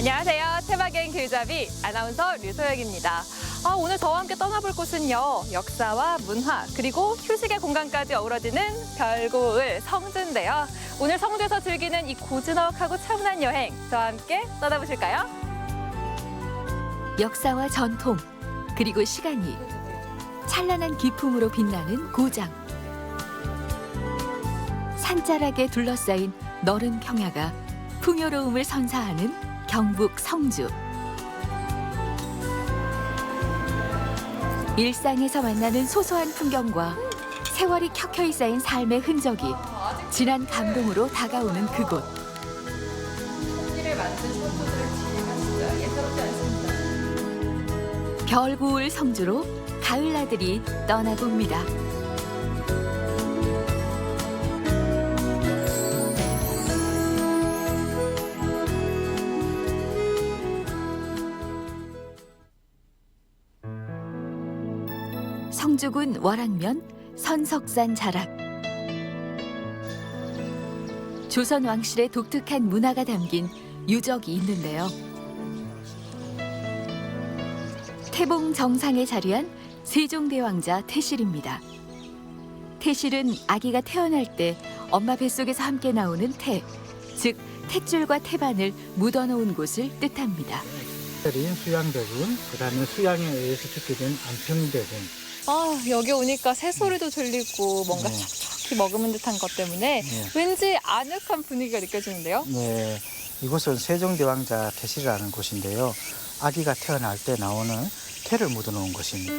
안녕하세요. 태박여행 길잡이 아나운서 류소영입니다. 오늘 저와 함께 떠나볼 곳은요. 역사와 문화 그리고 휴식의 공간까지 어우러지는 별고을 성주인데요. 오늘 성주에서 즐기는 이 고즈넉하고 차분한 여행 저와 함께 떠나보실까요? 역사와 전통 그리고 시간이 찬란한 기품으로 빛나는 고장. 산자락에 둘러싸인 너른 평야가 풍요로움을 선사하는 경북 성주. 일상에서 만나는 소소한 풍경과 세월이 켜켜이 쌓인 삶의 흔적이 진한 감동으로 다가오는 그곳. 손길을 만든 손주들의 지혜가 진짜 예사롭지 않습니다. 별고을 성주로 가을나들이 떠나봅니다. 성주군 월안면 선석산 자락. 조선 왕실의 독특한 문화가 담긴 유적이 있는데요. 태봉 정상에 자리한 세종대왕자 태실입니다. 태실은 아기가 태어날 때 엄마 뱃속에서 함께 나오는 태, 즉 탯줄과 태반을 묻어놓은 곳을 뜻합니다. 수양대군, 그다음에 수양에 의해서 죽게 된 안평대군. 여기 오니까 새소리도 들리고 뭔가 네. 촉촉히 머금은 듯한 것 때문에 네. 왠지 아늑한 분위기가 느껴지는데요. 네, 이곳은 세종대왕자 태실이라는 곳인데요. 아기가 태어날 때 나오는 태를 묻어놓은 곳입니다.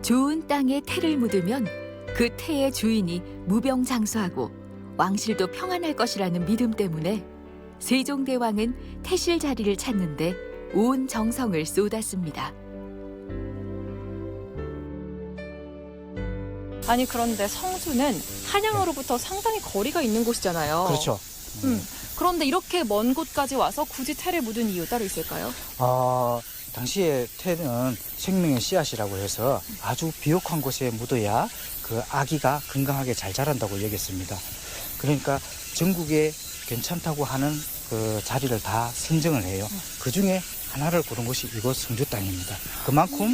좋은 땅에 태를 묻으면 그 태의 주인이 무병장수하고 왕실도 평안할 것이라는 믿음 때문에 세종대왕은 태실 자리를 찾는데 온 정성을 쏟았습니다. 아니 그런데 성주는 한양으로부터 상당히 거리가 있는 곳이잖아요. 그렇죠. 그런데 이렇게 먼 곳까지 와서 굳이 태를 묻은 이유 따로 있을까요? 당시에 태는 생명의 씨앗이라고 해서 아주 비옥한 곳에 묻어야 그 아기가 건강하게 잘 자란다고 여겼습니다. 그러니까 전국에 괜찮다고 하는 그 자리를 다 선정을 해요. 그 중에 하나를 고른 곳이 이곳 성주 땅입니다. 그만큼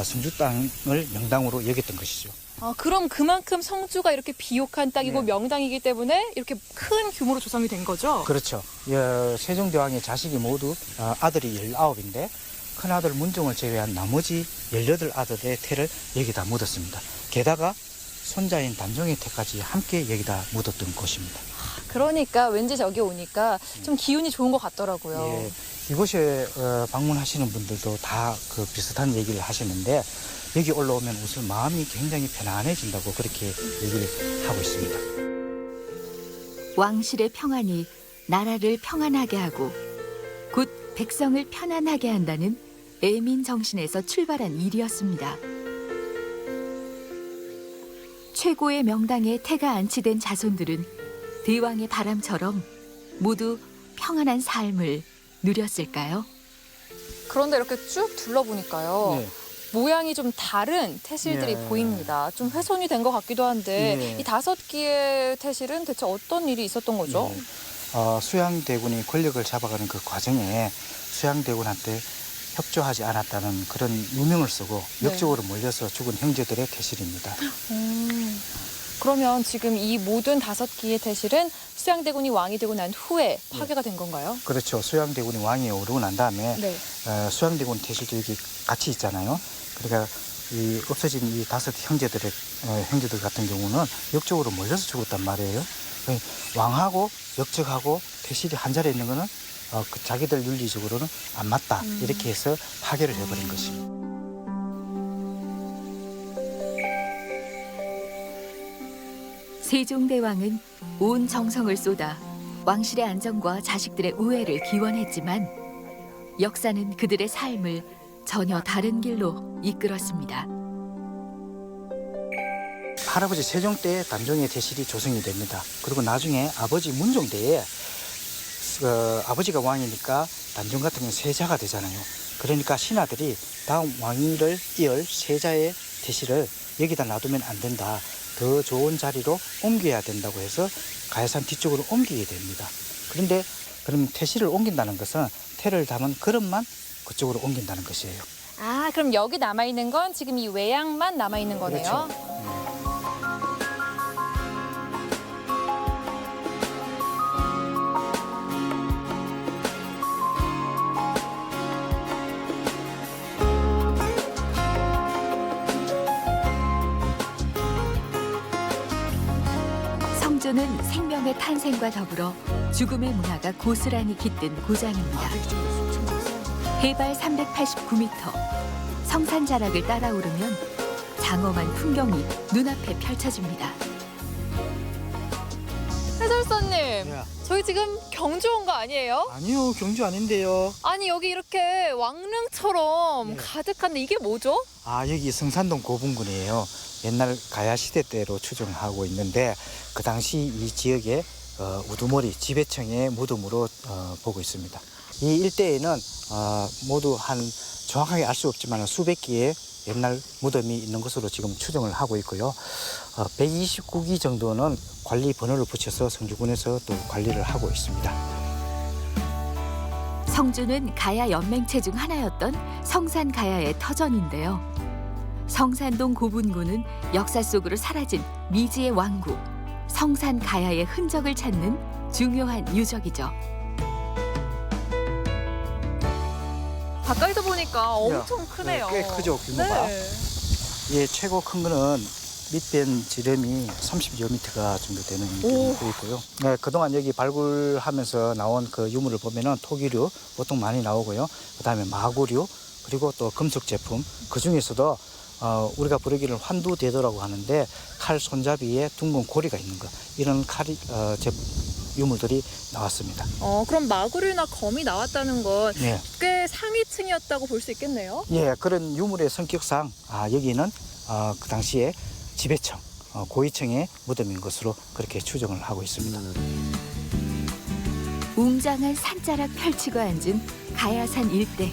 성주 땅을 명당으로 여겼던 것이죠. 그럼 그만큼 성주가 이렇게 비옥한 땅이고 네. 명당이기 때문에 이렇게 큰 규모로 조성이 된 거죠? 그렇죠. 세종대왕의 자식이 모두 아들이 19인데 큰아들 문종을 제외한 나머지 18아들의 태를 여기다 묻었습니다. 게다가 손자인 단종의 태까지 함께 여기다 묻었던 곳입니다. 그러니까 왠지 저기 오니까 좀 기운이 좋은 것 같더라고요. 예, 이곳에 방문하시는 분들도 다 그 비슷한 얘기를 하시는데 여기 올라오면 우선 마음이 굉장히 편안해진다고 그렇게 얘기를 하고 있습니다. 왕실의 평안이 나라를 평안하게 하고 곧 백성을 편안하게 한다는 애민 정신에서 출발한 일이었습니다. 최고의 명당에 태가 안치된 자손들은 대왕의 바람처럼 모두 평안한 삶을 누렸을까요? 그런데 이렇게 쭉 둘러보니까요. 네. 모양이 좀 다른 태실들이 네. 보입니다. 좀 훼손이 된 것 같기도 한데 네. 이 5개의 태실은 대체 어떤 일이 있었던 거죠? 네. 수양대군이 권력을 잡아가는 그 과정에 수양대군한테 협조하지 않았다는 그런 누명을 쓰고 네. 역적으로 몰려서 죽은 형제들의 태실입니다. 그러면 지금 이 모든 5개의 태실은 수양대군이 왕이 되고 난 후에 파괴가 된 건가요? 그렇죠. 수양대군이 왕위에 오르고 난 다음에 네. 수양대군 태실도 여기 같이 있잖아요. 그러니까 이 없어진 이 5 형제들의 형제들 같은 경우는 역적으로 몰려서 죽었단 말이에요. 왕하고 역적하고 태실이 한 자리에 있는 거는 그 자기들 윤리적으로는 안 맞다. 이렇게 해서 파괴를 해버린 것입니다. 세종대왕은 온 정성을 쏟아 왕실의 안정과 자식들의 우애를 기원했지만 역사는 그들의 삶을 전혀 다른 길로 이끌었습니다. 할아버지 세종 때 단종의 태실이 조성이 됩니다. 그리고 나중에 아버지 문종 때에 아버지가 왕이니까 단종 같은 경우는 세자가 되잖아요. 그러니까 신하들이 다음 왕위를 이을 세자의 태실을 여기다 놔두면 안 된다. 더 좋은 자리로 옮겨야 된다고 해서 가야산 뒤쪽으로 옮기게 됩니다. 그런데 그럼 태실을 옮긴다는 것은 태를 담은 그릇만 그쪽으로 옮긴다는 것이에요. 아, 그럼 여기 남아있는 건 지금 이 외양만 남아있는 거네요? 그렇죠. 성주는 생명의 탄생과 더불어 죽음의 문화가 고스란히 깃든 고장입니다. 해발 389m, 성산 자락을 따라 오르면 장엄한 풍경이 눈앞에 펼쳐집니다. 해설사님, 예. 저희 지금 경주 온 거 아니에요? 아니요, 경주 아닌데요. 아니, 여기 이렇게 왕릉처럼 네. 가득한데 이게 뭐죠? 아, 여기 성산동 고분군이에요. 옛날 가야 시대 때로 추정하고 있는데 그 당시 이 지역의 우두머리 지배청의 무덤으로 보고 있습니다. 이 일대에는 모두 한 정확하게 알 수 없지만 수백 개의 옛날 무덤이 있는 것으로 지금 추정을 하고 있고요. 129기 정도는 관리 번호를 붙여서 성주군에서 또 관리를 하고 있습니다. 성주는 가야 연맹체 중 하나였던 성산 가야의 터전인데요. 성산동 고분군은 역사 속으로 사라진 미지의 왕국 성산 가야의 흔적을 찾는 중요한 유적이죠. 가까이서 보니까 엄청 크네요. 꽤 크죠, 규모가. 네. 예, 최고 큰 거는 밑변 지름이 30여 미터가 정도 되는 경우도 있고요. 네, 그동안 여기 발굴하면서 나온 그 유물을 보면은 토기류 보통 많이 나오고요. 그다음에 마구류 그리고 또 금속 제품 그 중에서도 우리가 부르기를 환두대도라고 하는데 칼 손잡이에 둥근 고리가 있는 것 이런 유물들이 나왔습니다. 그럼 마구류나 검이 나왔다는 건 예, 꽤 상위층이었다고 볼 수 있겠네요. 예, 그런 유물의 성격상 여기는 그 당시에 지배청, 고위층의 무덤인 것으로 그렇게 추정을 하고 있습니다. 웅장한 산자락 펼치고 앉은 가야산 일대.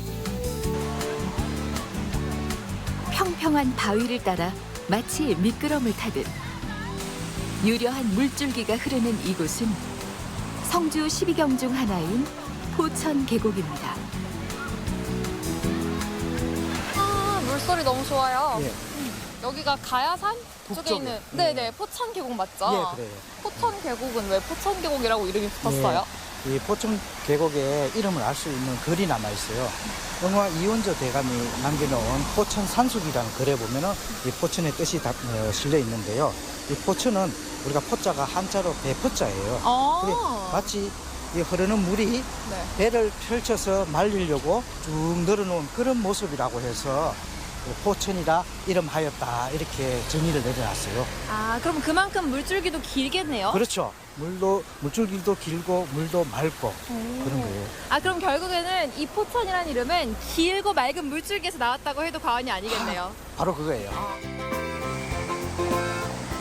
평평한 바위를 따라 마치 미끄럼을 타듯 유려한 물줄기가 흐르는 이곳은 성주 12경 중 하나인 포천 계곡입니다. 물소리 너무 좋아요. 예, 여기가 가야산 쪽에 북쪽에. 있는 네. 네네 포천 계곡 맞죠? 예, 그래요. 포천 계곡은 왜 포천 계곡이라고 이름이 붙었어요? 이 포천 계곡의 이름을 알 수 있는 글이 남아 있어요. 영화 이원조 대감이 남겨놓은 포천 산수기라는 글에 보면은 이 포천의 뜻이 실려 있는데요. 이 포천은 우리가 포자가 한자로 배포자예요. 근데 마치 이 흐르는 물이 네. 배를 펼쳐서 말리려고 쭉 늘어놓은 그런 모습이라고 해서 포천이라 이름하였다 이렇게 정의를 내려놨어요. 그럼 그만큼 물줄기도 길겠네요. 그렇죠. 물줄기도 길고 물도 맑고 그런 거예요. 그럼 결국에는 이 포천이라는 이름은 길고 맑은 물줄기에서 나왔다고 해도 과언이 아니겠네요. 바로 그거예요.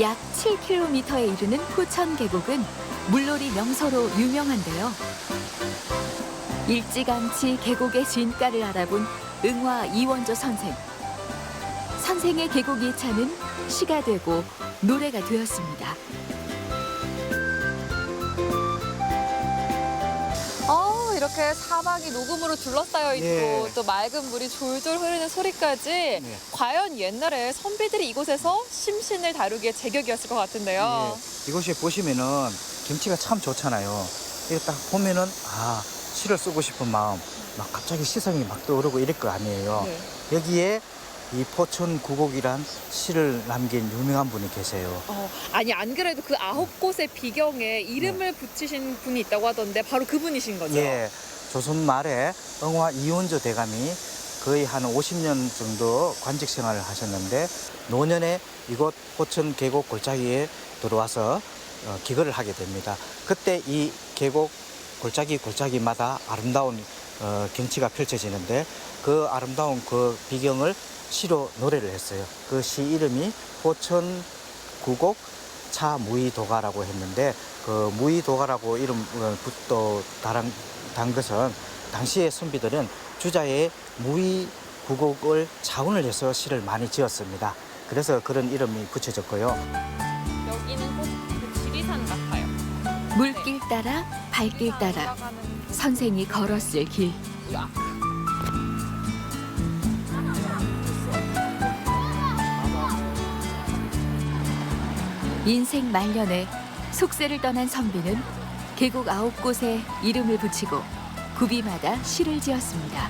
약 7km에 이르는 포천 계곡은 물놀이 명소로 유명한데요. 일찌감치 계곡의 진가를 알아본 응화 이원조 선생. 선생의 계곡 2차는 시가 되고 노래가 되었습니다. 이렇게 사막이 녹음으로 둘러싸여 있고 예. 또 맑은 물이 졸졸 흐르는 소리까지 네. 과연 옛날에 선비들이 이곳에서 심신을 다루기에 제격이었을 것 같은데요. 예, 이곳에 보시면은 경치가 참 좋잖아요. 이거 딱 보면은 시를 쓰고 싶은 마음 막 갑자기 시선이 막 떠오르고 이럴 거 아니에요. 네. 여기에 이 포천 구곡이란 시를 남긴 유명한 분이 계세요. 안 그래도 그 9곳의 비경에 이름을 붙이신 분이 있다고 하던데 바로 그분이신 거죠? 예, 조선 말에 응화 이원조 대감이 거의 한 50년 정도 관직 생활을 하셨는데 노년에 이곳 포천 계곡 골짜기에 들어와서 기거를 하게 됩니다. 그때 이 계곡 골짜기마다 아름다운 경치가 펼쳐지는데 그 아름다운 그 비경을 시로 노래를 했어요. 그 시 이름이 포천 구곡 차무의도가라고 했는데 그 무의도가라고 이름 붙도 단 것은 당시의 선비들은 주자의 무의구곡을 자운을 해서 시를 많이 지었습니다. 그래서 그런 이름이 붙여졌고요. 여기는 꼭 그 지리산 같아요. 물길 따라 발길 따라 선생이 걸었을 길. 인생 말년에 속세를 떠난 선비는 계곡 9곳에 이름을 붙이고 구비마다 시를 지었습니다.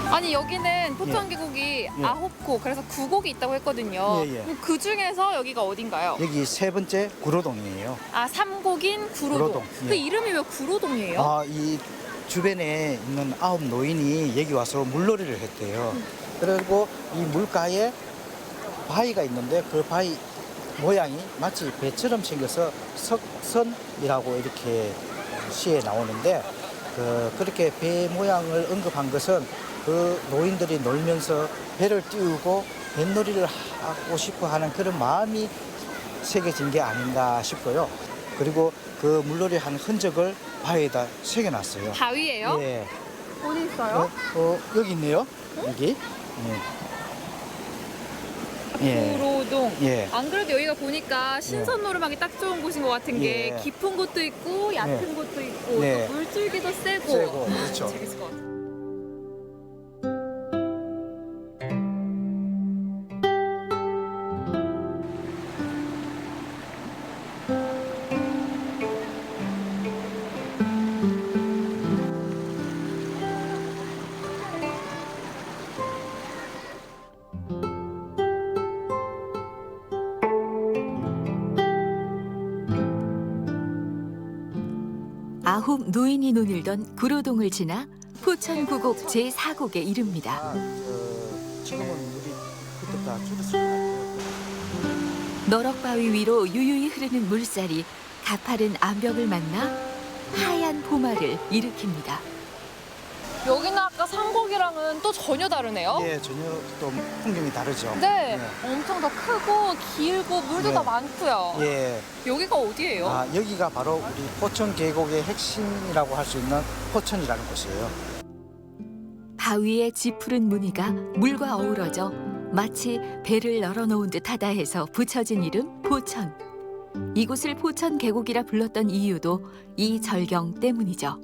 아니 여기는 포천계곡이 9곳, 그래서 9곡이 있다고 했거든요. 예, 예. 그 중에서 여기가 어딘가요? 여기 세 번째 구로동이에요. 아, 3곡인 구로동. 구로동, 그 예. 이름이 왜 구로동이에요? 아, 이 주변에 있는 9 노인이 여기 와서 물놀이를 했대요. 그리고 이 물가에 바위가 있는데 그 바위 모양이 마치 배처럼 생겨서 석선이라고 이렇게 시에 나오는데 그렇게 배 모양을 언급한 것은 그 노인들이 놀면서 배를 띄우고 뱃놀이를 하고 싶어 하는 그런 마음이 새겨진 게 아닌가 싶고요. 그리고 그 물놀이 한 흔적을 바위에다 새겨놨어요. 바위예요? 예. 어디 있어요? 여기 있네요. 여기. 예. 구로동. 예. 안 그래도 여기가 보니까 신선 노름하기 딱 좋은 곳인 것 같은 게 예. 깊은 곳도 있고 얕은 예. 곳도 있고 네. 또 물줄기도 세고. 세고, 그렇죠. 재밌을 것 같아요. 아홉 노인이 논일던 구로동을 지나 포천구곡 제4곡에 이릅니다. 지금은 물이 그때보다 줄었습니다. 너럭바위 위로 유유히 흐르는 물살이 가파른 암벽을 만나 하얀 포마를 일으킵니다. 여기는 아까 3곡이랑은 또 전혀 다르네요. 예, 전혀 또 풍경이 다르죠. 네, 예. 엄청 더 크고 길고 물도 예. 더 많고요. 예. 여기가 어디예요? 아, 여기가 바로 우리 포천 계곡의 핵심이라고 할 수 있는 포천이라는 곳이에요. 바위의 지푸른 무늬가 물과 어우러져 마치 배를 널어놓은 듯하다 해서 붙여진 이름 포천. 이곳을 포천 계곡이라 불렀던 이유도 이 절경 때문이죠.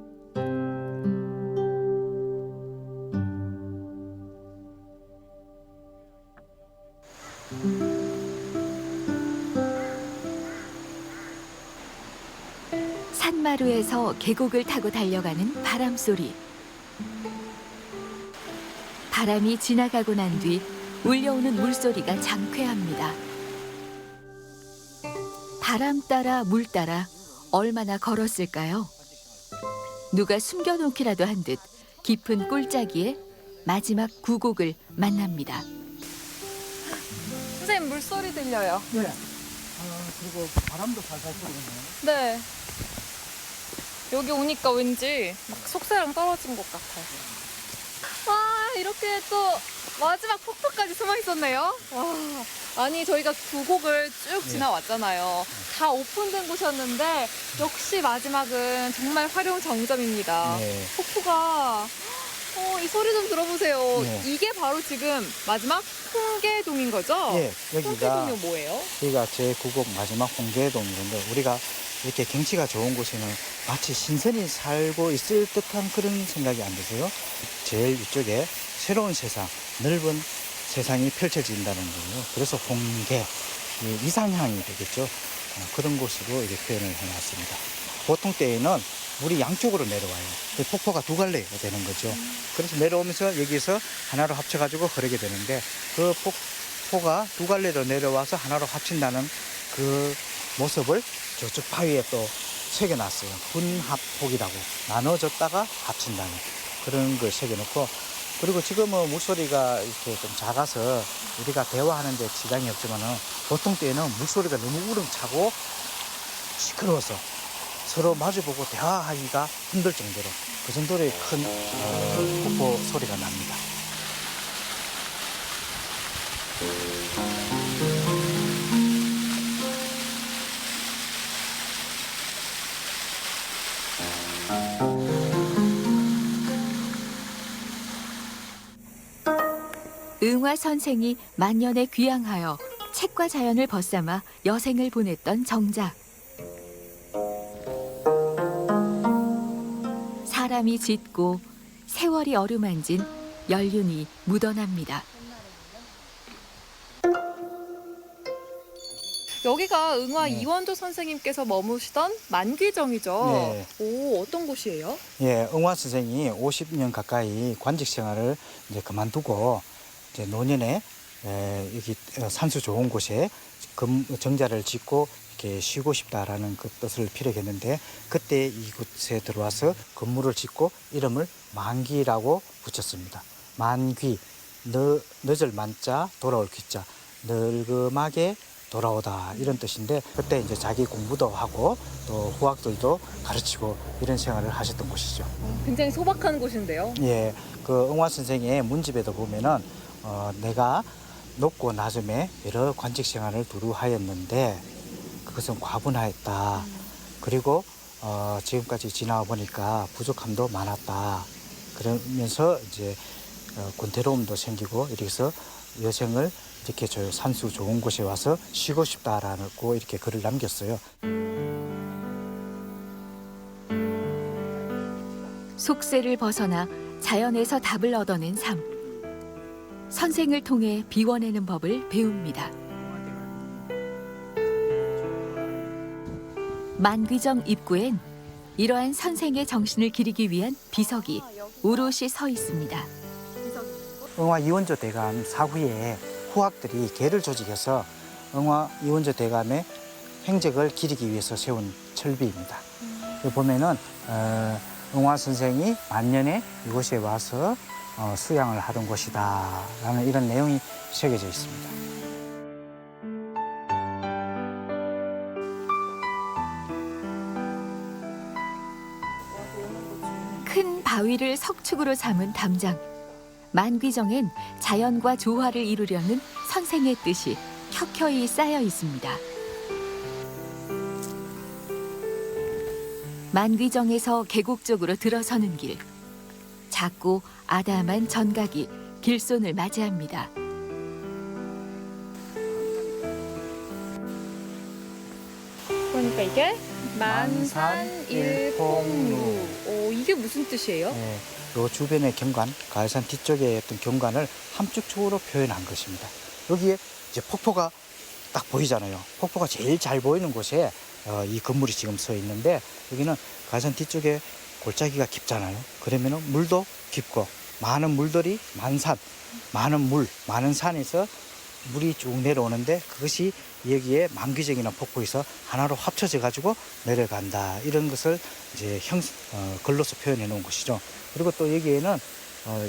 산마루에서 계곡을 타고 달려가는 바람소리. 바람이 지나가고 난 뒤 울려오는 물소리가 장쾌합니다. 바람 따라 물 따라 얼마나 걸었을까요? 누가 숨겨놓기라도 한 듯 깊은 꼴짜기에 마지막 9곡을 만납니다. 선생님 물소리 들려요. 네. 그리고 바람도 살살 불어오네요. 네. 여기 오니까 왠지 막 속세랑 떨어진 것 같아요. 와, 이렇게 또 마지막 폭포까지 숨어 있었네요. 와, 아니 저희가 9곡을 쭉 지나왔잖아요. 다 오픈된 곳이었는데 역시 마지막은 정말 활용 정점입니다. 네. 폭포가 이 소리 좀 들어보세요. 네. 이게 바로 지금 마지막 홍계동인 거죠? 예, 여기가 홍계동이 뭐예요? 여기가 제9곡 마지막 홍계동인데 우리가 이렇게 경치가 좋은 곳에는 마치 신선히 살고 있을 듯한 그런 생각이 안 드세요? 제일 위쪽에 새로운 세상, 넓은 세상이 펼쳐진다는 거예요. 그래서 홍계, 이 이상향이 되겠죠. 그런 곳으로 이렇게 표현을 해놨습니다. 보통 때에는 물이 양쪽으로 내려와요. 그 폭포가 두 갈래가 되는 거죠. 그래서 내려오면서 여기서 하나로 합쳐가지고 흐르게 되는데 그 폭포가 두 갈래로 내려와서 하나로 합친다는 그 모습을 저쪽 바위에 또 새겨놨어요. 분합폭이라고 나눠졌다가 합친다는 그런 걸 새겨놓고 그리고 지금은 물소리가 이렇게 좀 작아서 우리가 대화하는데 지장이 없지만은 보통 때에는 물소리가 너무 우렁차고 시끄러워서 서로 마주보고 대화하기가 힘들 정도로 그 정도의 큰 폭포 소리가 납니다. 응화 선생이 만년에 귀향하여 책과 자연을 벗삼아 여생을 보냈던 정작. 사람이 짓고 세월이 어루만진 연륜이 묻어납니다. 여기가 응화 네. 이원조 선생님께서 머무시던 만귀정이죠. 네. 오, 어떤 곳이에요? 예, 응화 선생이 50년 가까이 관직 생활을 이제 그만두고 이제 노년에 여기 산수 좋은 곳에 정자를 짓고 이렇게 쉬고 싶다라는 그 뜻을 피력했는데 그때 이곳에 들어와서 건물을 짓고 이름을 만귀라고 붙였습니다. 만귀, 늦을 만자, 돌아올 귀자, 늙음하게 돌아오다 이런 뜻인데 그때 이제 자기 공부도 하고 또 후학들도 가르치고 이런 생활을 하셨던 곳이죠. 굉장히 소박한 곳인데요. 예, 그 응화 선생의 문집에도 보면은 내가 높고 낮음에 여러 관직 생활을 두루 하였는데 그것은 과분하였다. 그리고 지금까지 지나와 보니까 부족함도 많았다. 그러면서 이제 권태로움도 생기고 이렇게 해서 여생을 이렇게 저 산수 좋은 곳에 와서 쉬고 싶다라고 이렇게 글을 남겼어요. 속세를 벗어나 자연에서 답을 얻어낸 삶. 선생을 통해 비워내는 법을 배웁니다. 만귀정 입구엔 이러한 선생의 정신을 기리기 위한 비석이 오롯이 서 있습니다. 응화 이원조 대감 사후에 후학들이 계를 조직해서 응화 이원조 대감의 행적을 기리기 위해서 세운 철비입니다. 여기 보면은 응화 선생이 만년에 이곳에 와서 수양을 하던 곳이다라는 이런 내용이 새겨져 있습니다. 큰 바위를 석축으로 삼은 담장. 만귀정엔 자연과 조화를 이루려는 선생의 뜻이 켜켜이 쌓여 있습니다. 만귀정에서 계곡 쪽으로 들어서는 길. 작고 아담한 전각이 길손을 맞이합니다. 그러니까 이게 만산일봉루. 오, 이게 무슨 뜻이에요? 예, 요 주변의 경관, 가을산 뒤쪽의 어떤 경관을 함축적으로 표현한 것입니다. 여기에 이제 폭포가 딱 보이잖아요. 폭포가 제일 잘 보이는 곳에 이 건물이 지금 서 있는데 여기는 가을산 뒤쪽에 골짜기가 깊잖아요. 그러면 물도 깊고 많은 물들이 만산, 많은 산에서 물이 쭉 내려오는데 그것이 여기에 만귀정이나 폭포에서 하나로 합쳐져 가지고 내려간다 이런 것을 이제 글로서 표현해 놓은 것이죠. 그리고 또 여기에는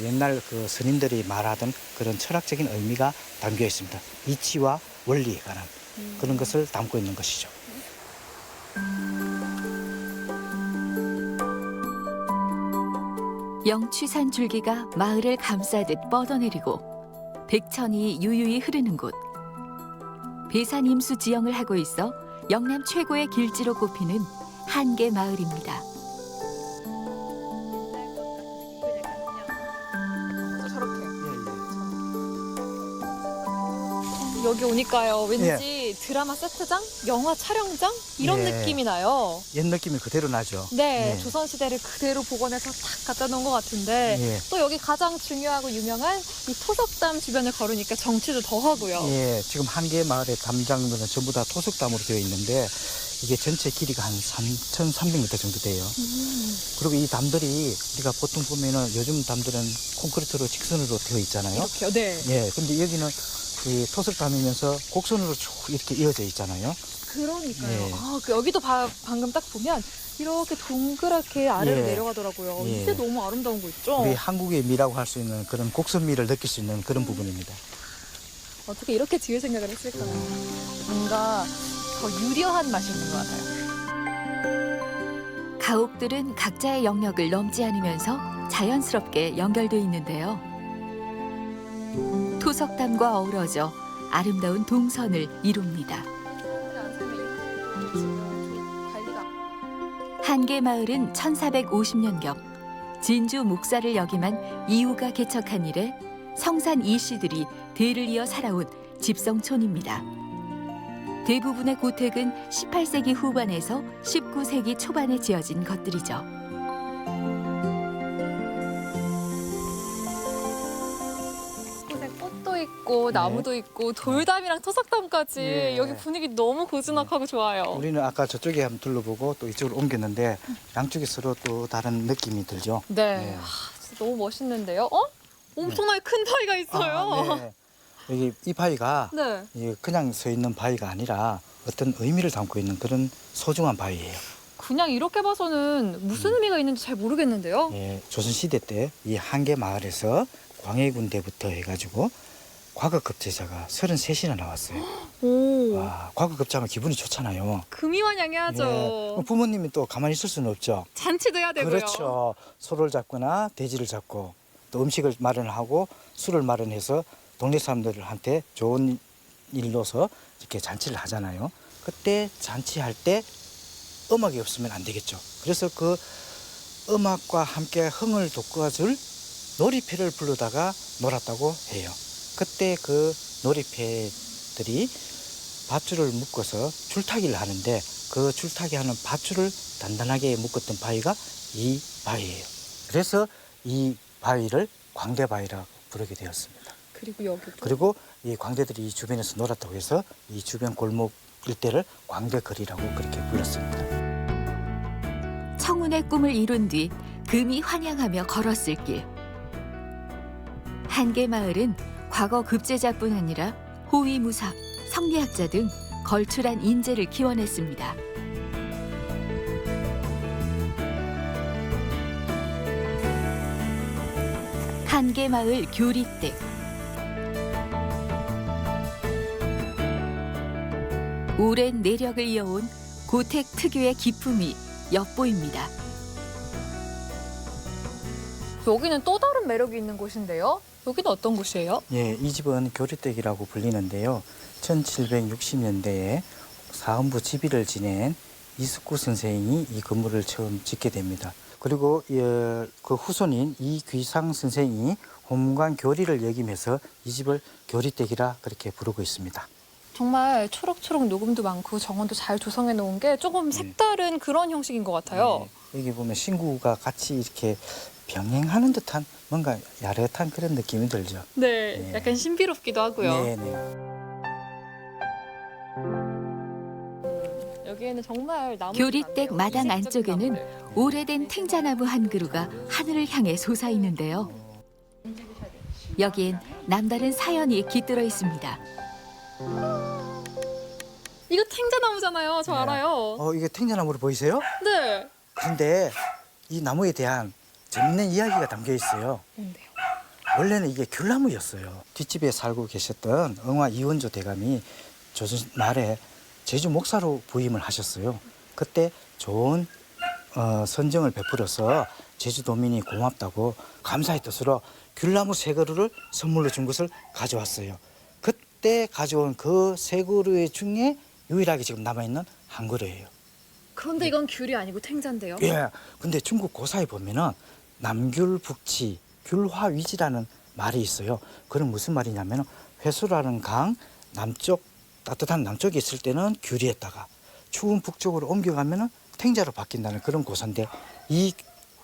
옛날 그 스님들이 말하던 그런 철학적인 의미가 담겨 있습니다. 이치와 원리에 관한 그런 것을 담고 있는 것이죠. 영취산 줄기가 마을을 감싸듯 뻗어내리고 백천이 유유히 흐르는 곳. 배산 임수 지형을 하고 있어 영남 최고의 길지로 꼽히는 한계 마을입니다. 저렇게. 여기 오니까요. 왠지 드라마 세트장, 영화 촬영장 이런 예. 느낌이 나요. 옛 느낌이 그대로 나죠. 네, 예. 조선시대를 그대로 복원해서 탁 갖다 놓은 것 같은데 예. 또 여기 가장 중요하고 유명한 이 토석담 주변을 걸으니까 정취도 더하고요. 예, 지금 한개 마을의 담장들은 전부 다 토속담으로 되어 있는데 이게 전체 길이가 한 3,300m 정도 돼요. 그리고 이 담들이 우리가 보통 보면은 요즘 담들은 콘크리트로 직선으로 되어 있잖아요. 이렇게요, 네. 예, 근데 여기는 이 토속담이면서 곡선으로 쭉 이렇게 이어져 있잖아요. 그러니까요. 예. 아, 여기도 방금 딱 보면 이렇게 동그랗게 아래로 예. 내려가더라고요. 예. 이때 너무 아름다운 거 있죠? 우리 한국의 미라고 할 수 있는 그런 곡선미를 느낄 수 있는 그런 부분입니다. 어떻게 이렇게 지을 생각을 했을까요? 뭔가 더 유려한 맛이 있는 것 같아요. 가옥들은 각자의 영역을 넘지 않으면서 자연스럽게 연결돼 있는데요. 토석담과 어우러져 아름다운 동선을 이룹니다. 한계 마을은 1450년경 진주 목사를 역임한 이후가 개척한 이래 성산 이씨들이 대를 이어 살아온 집성촌입니다. 대부분의 고택은 18세기 후반에서 19세기 초반에 지어진 것들이죠. 곳에 꽃도 있고 나무도 있고 돌담이랑 토석담까지 예. 여기 분위기 너무 고즈넉하고 좋아요. 우리는 아까 저쪽에 한번 둘러보고 또 이쪽으로 옮겼는데 양쪽에 서로 또 다른 느낌이 들죠. 네. 네. 진짜 너무 멋있는데요. 어? 엄청나게 큰 바위가 있어요. 아, 네. 여기 이 바위가 네. 이게 그냥 서 있는 바위가 아니라 어떤 의미를 담고 있는 그런 소중한 바위예요. 그냥 이렇게 봐서는 무슨 의미가 있는지 잘 모르겠는데요. 예, 조선시대 때 이 한계 마을에서 광해군대부터 해가지고 과거급제자가 33이나 나왔어요. 오. 와, 과거급제하면 기분이 좋잖아요. 금이환영해야죠. 예, 부모님이 또 가만히 있을 수는 없죠. 잔치도 해야 되고요. 그렇죠. 소를 잡거나 돼지를 잡고 또 음식을 마련하고 술을 마련해서 동네 사람들한테 좋은 일로서 이렇게 잔치를 하잖아요. 그때 잔치할 때 음악이 없으면 안 되겠죠. 그래서 그 음악과 함께 흥을 돋궈줄 놀이패를 부르다가 놀았다고 해요. 그때 그 놀이패들이 밧줄을 묶어서 줄타기를 하는데 그 줄타기 하는 밧줄을 단단하게 묶었던 바위가 이 바위예요. 그래서 이 바위를 광대바위라고 부르게 되었습니다. 그리고 여기도. 그리고 이 광대들이 이 주변에서 놀았다고 해서 이 주변 골목 일대를 광대거리라고 그렇게 불렀습니다. 청운의 꿈을 이룬 뒤 금이 환영하며 걸었을 길. 한계마을은 과거 급제자뿐 아니라 호위무사, 성리학자 등 걸출한 인재를 기원했습니다. 한계마을 교리댁. 오랜 내력을 이어온 고택 특유의 기품이 엿보입니다. 여기는 또 다른 매력이 있는 곳인데요. 여기는 어떤 곳이에요? 예, 이 집은 교리댁이라고 불리는데요. 1760년대에 사헌부 지비를 지낸 이숙구 선생이 이 건물을 처음 짓게 됩니다. 그리고 그 후손인 이귀상 선생이 홈관 교리를 여기면서 이 집을 교리댁이라 그렇게 부르고 있습니다. 정말 초록초록 녹음도 많고 정원도 잘 조성해 놓은 게 조금 색다른 그런 형식인 것 같아요. 네, 여기 보면 신구가 같이 이렇게 병행하는 듯한 뭔가 야릇한 그런 느낌이 들죠. 네, 네. 약간 신비롭기도 하고요. 네, 네. 여기에는 정말 나무 교리댁 마당 안쪽에는 오래된 탱자나무 한 그루가 하늘을 향해 솟아있는데요. 여기엔 남다른 사연이 깃들어 있습니다. 이거 탱자나무잖아요. 저 네. 알아요. 이게 탱자나무로 보이세요? 네. 그런데 이 나무에 대한 재밌는 이야기가 담겨 있어요. 뭔데요? 원래는 이게 귤나무였어요. 뒷집에 살고 계셨던 응화 이원조 대감이 조선 말에 제주 목사로 부임을 하셨어요. 그때 좋은 선정을 베풀어서 제주도민이 고맙다고 감사의 뜻으로 귤나무 세 그루를 선물로 준 것을 가져왔어요. 그때 가져온 그 세 그루 중에 유일하게 지금 남아있는 한 그루예요. 그런데 이건 귤이 아니고 탱자인데요. 예. 근데 중국 고사에 보면은 남귤북치, 귤화위지라는 말이 있어요. 그건 무슨 말이냐면 회수라는 강 남쪽 따뜻한 남쪽에 있을 때는 귤이었다가 추운 북쪽으로 옮겨가면은 탱자로 바뀐다는 그런 고사인데 이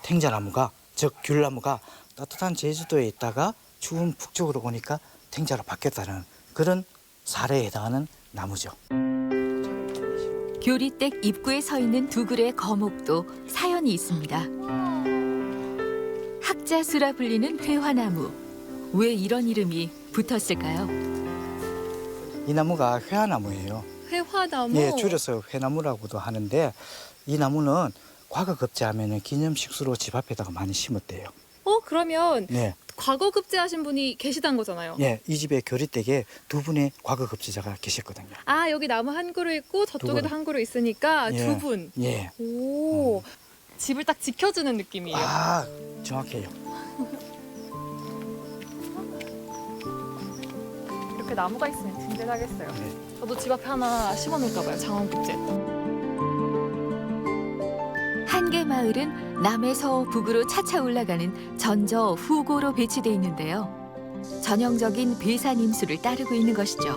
탱자나무가 즉 귤나무가 따뜻한 제주도에 있다가 추운 북쪽으로 오니까 탱자로 바뀌었다는 그런 사례에 해당하는 나무죠. 교리댁 입구에 서 있는 두 그루의 거목도 사연이 있습니다. 학자수라 불리는 회화나무. 왜 이런 이름이 붙었을까요? 이 나무가 회화나무예요. 회화나무. 예, 줄여서 회나무라고도 하는데 이 나무는 과거 급제하면은 기념식수로 집 앞에다가 많이 심었대요. 그러면 네, 과거 급제하신 분이 계시단 거잖아요. 예, 이 집에 교리댁에 두 분의 과거 급제자가 계셨거든요. 아, 여기 나무 한 그루 있고 저쪽에도 그루. 한 그루 있으니까 예. 두 분. 예, 오. 집을 딱 지켜주는 느낌이에요. 아, 정확해요. 이렇게 나무가 있으면 든든하겠어요. 네. 저도 집 앞에 하나 심어놓을까 봐요. 장원급제. 한계마을은 남에서 북으로 차차 올라가는 전저 후고로 배치돼 있는데요. 전형적인 배산 임수를 따르고 있는 것이죠.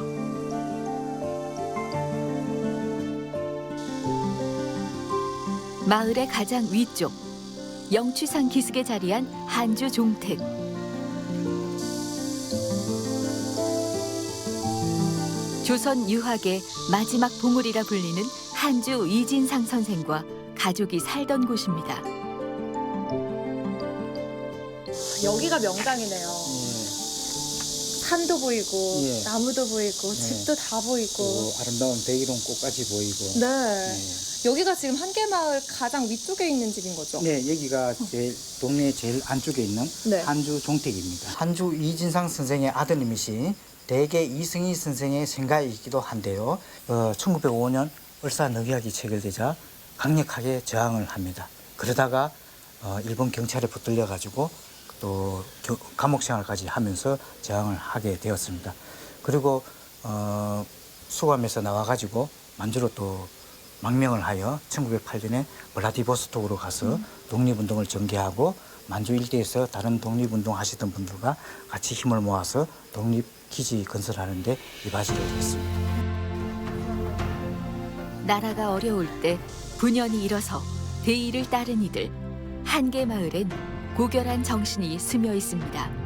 마을의 가장 위쪽, 영취산 기슭에 자리한 한주 종택. 조선 유학의 마지막 보물이라 불리는 한주 이진상 선생과 가족이 살던 곳입니다. 여기가 명당이네요. 산도 보이고 예. 나무도 보이고 예. 집도 다 보이고. 또 아름다운 백일홍 꽃까지 보이고. 네. 여기가 지금 한계마을 가장 위쪽에 있는 집인 거죠? 네, 여기가 동네 제일 안쪽에 있는 네. 한주 종택입니다. 한주 이진상 선생의 아드님이신 대개 이승희 선생의 생가이기도 한데요. 1905년 을사늑약이 체결되자 강력하게 저항을 합니다. 그러다가 일본 경찰에 붙들려 가지고 또 감옥 생활까지 하면서 저항을 하게 되었습니다. 그리고 수감에서 나와 가지고 만주로 또 망명을 하여 1908년에 블라디보스톡으로 가서 독립운동을 전개하고 만주 일대에서 다른 독립운동 하시던 분들과 같이 힘을 모아서 독립기지 건설하는 데 이바지를 했습니다. 나라가 어려울 때 분연히 일어서 대의를 따른 이들, 한계마을엔 고결한 정신이 스며 있습니다.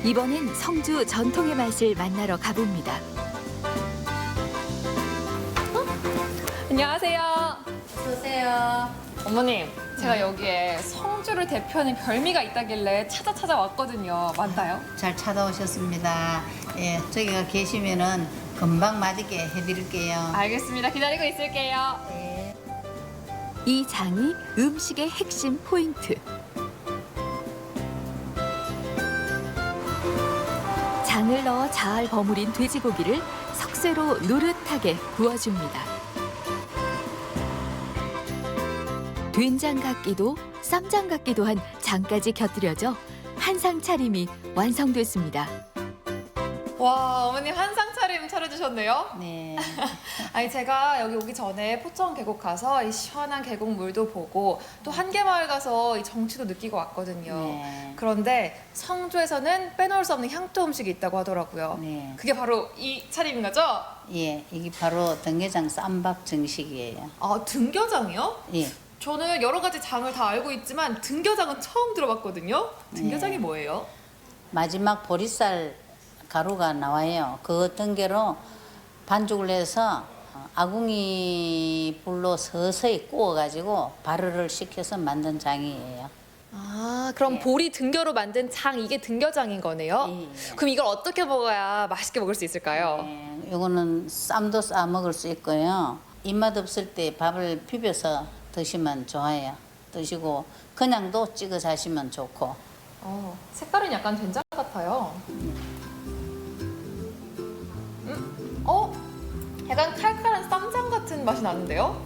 이번엔 성주 전통의 맛을 만나러 가봅니다. 안녕하세요. 어서오세요. 어머님, 제가 여기에 성주를 대표하는 별미가 있다길래 찾아왔거든요. 맞나요? 잘 찾아오셨습니다. 예, 저기가 계시면은 금방 맛있게 해드릴게요. 알겠습니다. 기다리고 있을게요. 네. 이 장이 음식의 핵심 포인트. 장을 넣어 잘 버무린 돼지고기를 석쇠로 노릇하게 구워줍니다. 된장 같기도 쌈장 같기도 한 장까지 곁들여져 한상 차림이 완성됐습니다. 와, 어머님 한상 차림 차려주셨네요. 네. 아니 제가 여기 오기 전에 포천 계곡 가서 이 시원한 계곡 물도 보고 또 한계마을 가서 이 정취도 느끼고 왔거든요. 네. 그런데 성주에서는 빼놓을 수 없는 향토 음식이 있다고 하더라고요. 네. 그게 바로 이 차림인 거죠? 예, 이게 바로 등게장 쌈밥 정식이에요. 아, 등겨장이요? 예. 저는 여러 가지 장을 다 알고 있지만 등겨장은 처음 들어봤거든요. 등겨장이 네. 뭐예요? 마지막 보리쌀 가루가 나와요. 그 등게로 반죽을 해서 아궁이 불로 서서히 구워가지고 발효를 시켜서 만든 장이에요. 아, 그럼 예. 보리 등겨로 만든 장, 이게 등겨장인 거네요? 예, 예. 그럼 이걸 어떻게 먹어야 맛있게 먹을 수 있을까요? 네, 요거는 쌈도 싸 먹을 수 있고요. 입맛 없을 때 밥을 비벼서 드시면 좋아요. 드시고 그냥도 찍어 자시면 좋고. 색깔은 약간 된장 같아요. 약간 칼칼한 쌈장 같은 맛이 나는데요?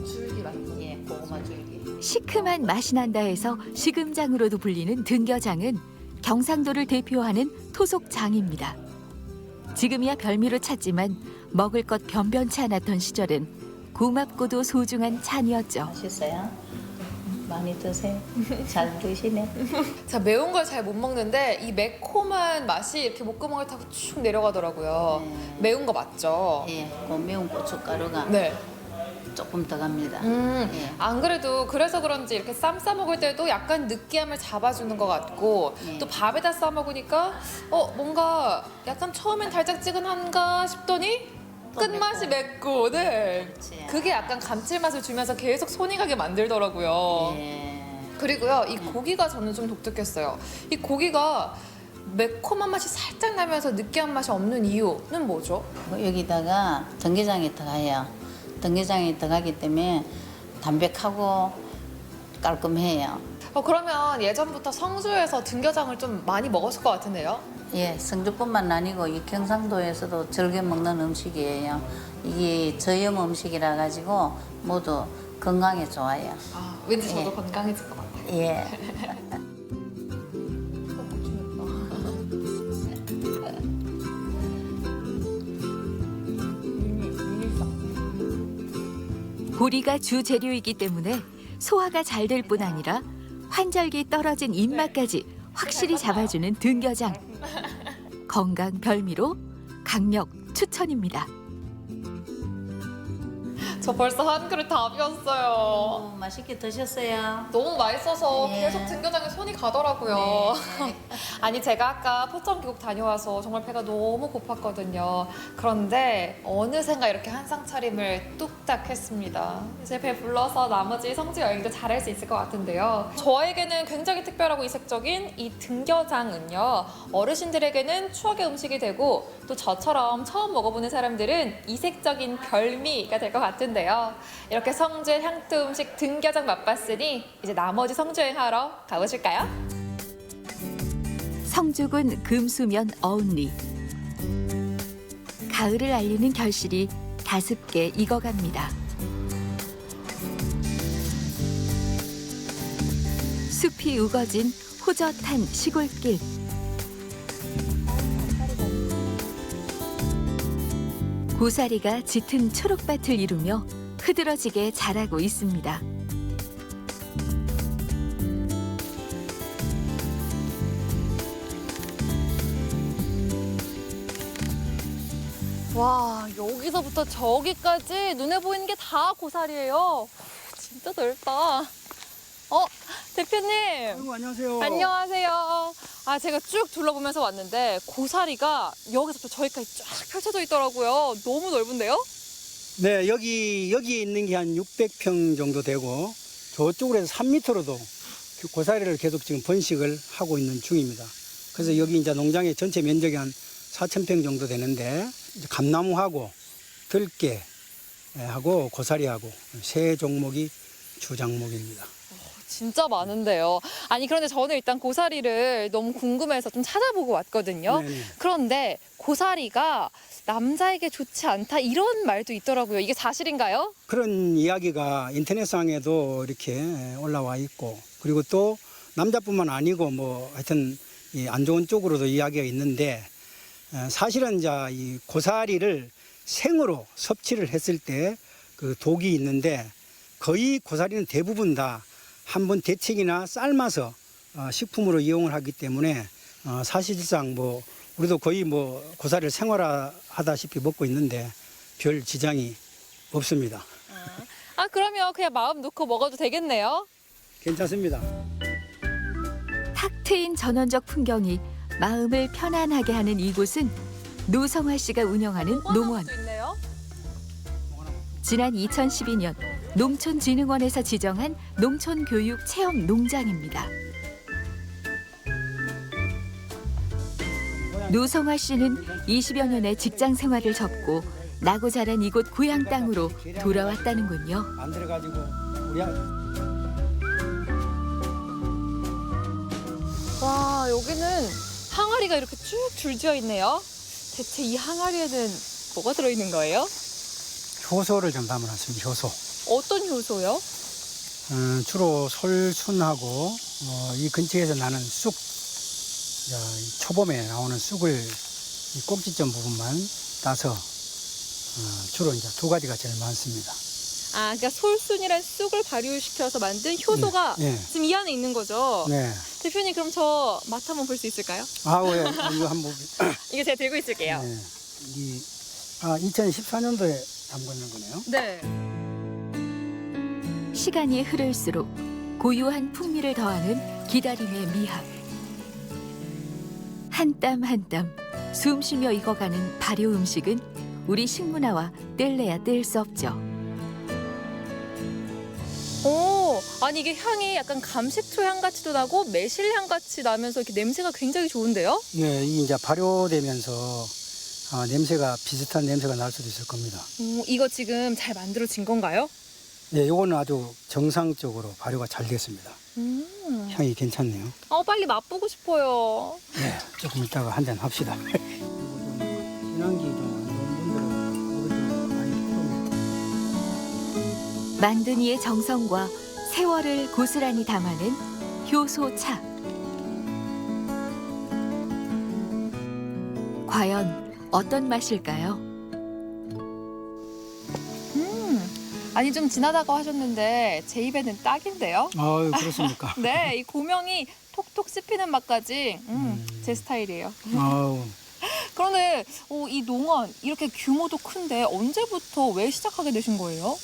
줄기 맛. 예, 고구마 줄기. 시큼한 맛이 난다 해서 시금장으로도 불리는 등겨장은 경상도를 대표하는 토속장입니다. 지금이야 별미로 찾지만 먹을 것 변변치 않았던 시절엔 고맙고도 소중한 찬이었죠. 맛있어요? 많이 드세요. 잘 드시네. 제가 매운 걸 잘 못 먹는데 이 매콤한 맛이 이렇게 목구멍을 타고 쭉 내려가더라고요. 네. 매운 거 맞죠? 예, 그 매운 고춧가루가 네. 조금 더 갑니다. 예. 안 그래도 그래서 그런지 이렇게 쌈 싸 먹을 때도 약간 느끼함을 잡아주는 것 같고 네. 또 밥에다 싸 먹으니까 뭔가 약간 처음엔 달짝지근한가 싶더니 또 끝맛이 맵고 네. 그렇지. 그게 약간 감칠맛을 주면서 계속 손이 가게 만들더라고요. 예. 그리고요, 이 고기가 저는 좀 독특했어요. 이 고기가 매콤한 맛이 살짝 나면서 느끼한 맛이 없는 이유는 뭐죠? 여기다가 등게장이 들어가요. 등게장이 들어가기 때문에 담백하고 깔끔해요. 그러면 예전부터 성주에서 등겨장을 좀 많이 먹었을 것 같은데요? 예, 성주뿐만 아니고 이 경상도에서도 즐겨 먹는 음식이에요. 이게 저염 음식이라 가지고 모두 건강에 좋아요. 왠지 저도 예. 건강해질 것 같아요. 예. 보리가 주 재료이기 때문에 소화가 잘 될 뿐 아니라 환절기 떨어진 입맛까지 확실히 잡아주는 등겨장. 건강 별미로 강력 추천입니다. 저 벌써 한 그릇 다 비웠어요. 맛있게 드셨어요? 너무 맛있어서 네. 계속 등교장에 손이 가더라고요. 네. 아니 제가 아까 포천계곡 다녀와서 정말 배가 너무 고팠거든요. 그런데 어느샌가 이렇게 한상 차림을 뚝딱 했습니다. 이제 배 불러서 나머지 성지 여행도 잘할 수 있을 것 같은데요. 저에게는 굉장히 특별하고 이색적인 이 등겨장은요. 어르신들에게는 추억의 음식이 되고 또 저처럼 처음 먹어보는 사람들은 이색적인 별미가 될 것 같은데요. 이렇게 성주의 향토 음식 등겨장 맛봤으니 이제 나머지 성주 여행하러 가보실까요? 성주군 금수면 어운리. 가을을 알리는 결실이 다습게 익어갑니다. 숲이 우거진 호젓한 시골길. 고사리가 짙은 초록밭을 이루며 흐드러지게 자라고 있습니다. 와, 여기서부터 저기까지 눈에 보이는 게 다 고사리예요. 진짜 넓다. 대표님. 아이고, 안녕하세요. 안녕하세요. 제가 쭉 둘러보면서 왔는데 고사리가 여기서부터 저기까지 쫙 펼쳐져 있더라고요. 너무 넓은데요? 네, 여기 있는 게 한 600평 정도 되고 저쪽으로 해서 3m로도 고사리를 계속 지금 번식을 하고 있는 중입니다. 그래서 여기 이제 농장의 전체 면적이 한 4,000평 정도 되는데 이제 감나무하고 들깨하고 고사리하고 세 종목이 주 작목입니다. 진짜 많은데요. 아니 그런데 저는 일단 고사리를 너무 궁금해서 좀 찾아보고 왔거든요. 네네. 그런데 고사리가 남자에게 좋지 않다 이런 말도 있더라고요. 이게 사실인가요? 그런 이야기가 인터넷상에도 이렇게 올라와 있고 그리고 또 남자뿐만 아니고 뭐 하여튼 이 안 좋은 쪽으로도 이야기가 있는데 사실은 이제 이 고사리를 생으로 섭취를 했을 때 그 독이 있는데 거의 고사리는 대부분 다 한번 데치기나 삶아서 식품으로 이용을 하기 때문에 사실상 뭐 우리도 거의 뭐 고사리를 생활하다시피 먹고 있는데 별 지장이 없습니다. 그러면 그냥 마음 놓고 먹어도 되겠네요. 괜찮습니다. 탁 트인 전원적 풍경이 마음을 편안하게 하는 이곳은 노성화 씨가 운영하는 농원. 도 있네요. 지난 2012년 농촌진흥원에서 지정한 농촌교육 체험 농장입니다. 노성화 씨는 20여 년의 직장 생활을 접고 나고 자란 이곳 고향 땅으로 돌아왔다는군요. 안 들어가지고 우리 와, 여기는 항아리가 이렇게 쭉 줄지어 있네요. 대체 이 항아리에는 뭐가 들어있는 거예요? 효소를 좀 담아놨습니다. 효소. 어떤 효소요? 주로 솔순하고 이 근처에서 나는 쑥, 이 초봄에 나오는 쑥을 이 꼭지점 부분만 따서 주로 이제 두 가지가 제일 많습니다. 그러니까 솔순이란 쑥을 발효시켜서 만든 효소가 네. 지금 이 안에 있는 거죠? 네. 대표님 그럼 저 맛 한번 볼 수 있을까요? 왜? 이거 한번. 이거 제가 들고 있을게요. 네. 2014년도에 담궜는 거네요. 네. 시간이 흐를수록 고요한 풍미를 더하는 기다림의 미학. 한 땀 한 땀 숨 쉬며 익어가는 발효 음식은 우리 식문화와 뗄래야 뗄 수 없죠. 아니 이게 향이 약간 감식초 향 같이도 나고 매실 향 같이 나면서 이렇게 냄새가 굉장히 좋은데요? 네, 이게 이제 발효되면서 냄새가 비슷한 냄새가 날 수도 있을 겁니다. 이거 지금 잘 만들어진 건가요? 네, 요거는 아주 정상적으로 발효가 잘 됐습니다. 향이 괜찮네요. 빨리 맛보고 싶어요. 네, 조금 이따가 한잔 합시다. 그리고 좀 진한기 좀 안 좋은 분들은 물을 좀 많이 풀어요. 만든 이의 정성과 세월을 고스란히 담아낸 효소차. 과연 어떤 맛일까요? 아니 좀 진하다고 하셨는데 제 입에는 딱인데요. 아유, 그렇습니까? 네, 이 고명이 톡톡 씹히는 맛까지 제 스타일이에요. 아우, 그런데 이 농원 이렇게 규모도 큰데 언제부터 왜 시작하게 되신 거예요?